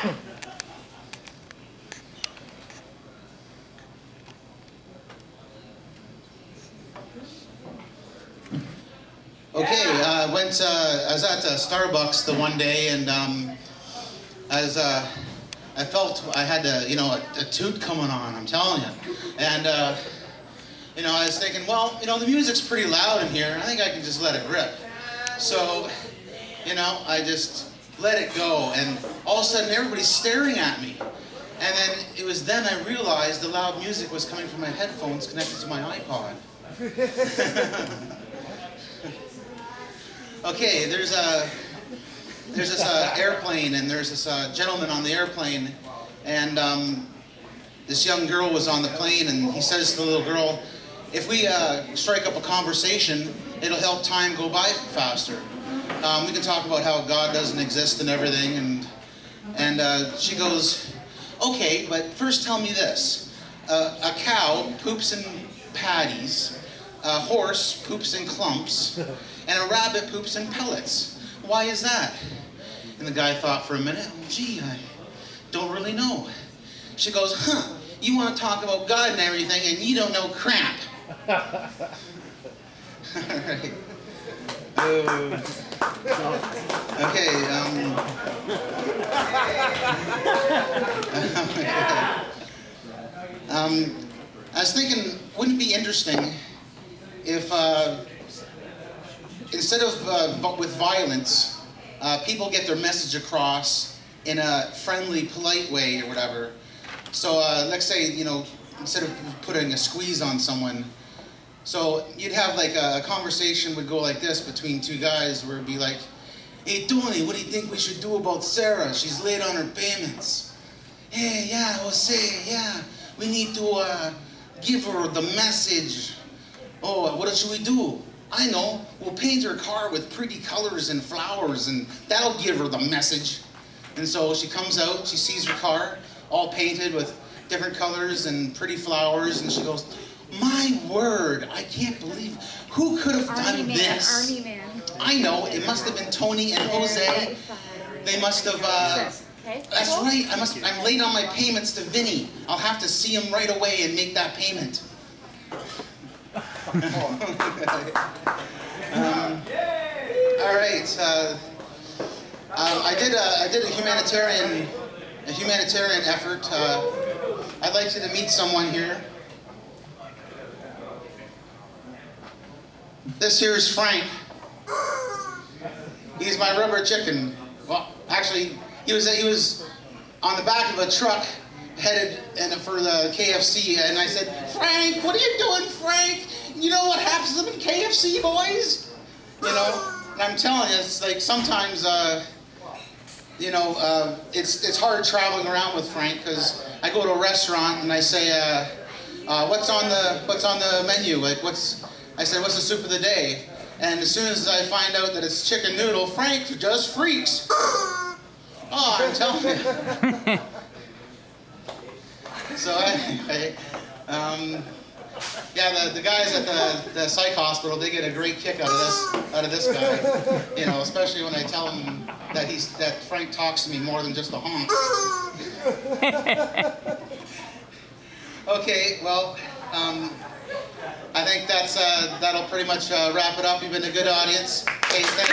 Okay, I was at Starbucks the one day, and as I felt I had a toot coming on, I'm telling you. And, I was thinking, well, the music's pretty loud in here. I think I can just let it rip. So, I just let it go, and all of a sudden everybody's staring at me. And then it was then I realized the loud music was coming from my headphones connected to my iPod. Okay, there's this airplane, and there's this gentleman on the airplane, and this young girl was on the plane, and he says to the little girl, if we strike up a conversation, it'll help time go by faster. We can talk about how God doesn't exist and everything, and she goes, okay, but first tell me this. A cow poops in patties, a horse poops in clumps, and a rabbit poops in pellets. Why is that? And the guy thought for a minute, gee, I don't really know. She goes, you want to talk about God and everything, and you don't know crap. All right. Okay, I was thinking, wouldn't it be interesting if instead of with violence, people get their message across in a friendly, polite way or whatever. So let's say, instead of putting a squeeze on someone, so you'd have like a conversation would go like this between two guys where it'd be like, hey Tony, what do you think we should do about Sarah? She's late on her payments. Hey, yeah, Jose, yeah, we need to give her the message. Oh, what should we do? I know, we'll paint her car with pretty colors and flowers, and that'll give her the message. And so she comes out, she sees her car, all painted with different colors and pretty flowers, and she goes, my word, I can't believe, who could have done this? Army Man. I know, it must have been Tony and Jose. They must have, that's right, I'm late on my payments to Vinny. I'll have to see him right away and make that payment. All right, I did a humanitarian effort. I'd like you to meet someone here. This here is Frank. He's my rubber chicken. Well, actually, he was on the back of a truck headed for the KFC, and I said, Frank, what are you doing, Frank? You know what happens to them in KFC, boys? And I'm telling you, it's like sometimes, it's hard traveling around with Frank, because I go to a restaurant and I say, what's on the menu? Like, I said, what's the soup of the day? And as soon as I find out that it's chicken noodle, Frank just freaks. Oh, I'm telling you. So anyway, yeah, the guys at the psych hospital, they get a great kick out of this guy. Especially when I tell them that Frank talks to me more than just a honk. Okay, well, I think that'll pretty much wrap it up. You've been a good audience. Okay, thanks.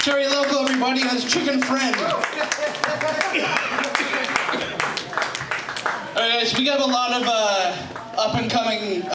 Cherry Loco, everybody, and his chicken friend. All right, guys, we got a lot of up-and-coming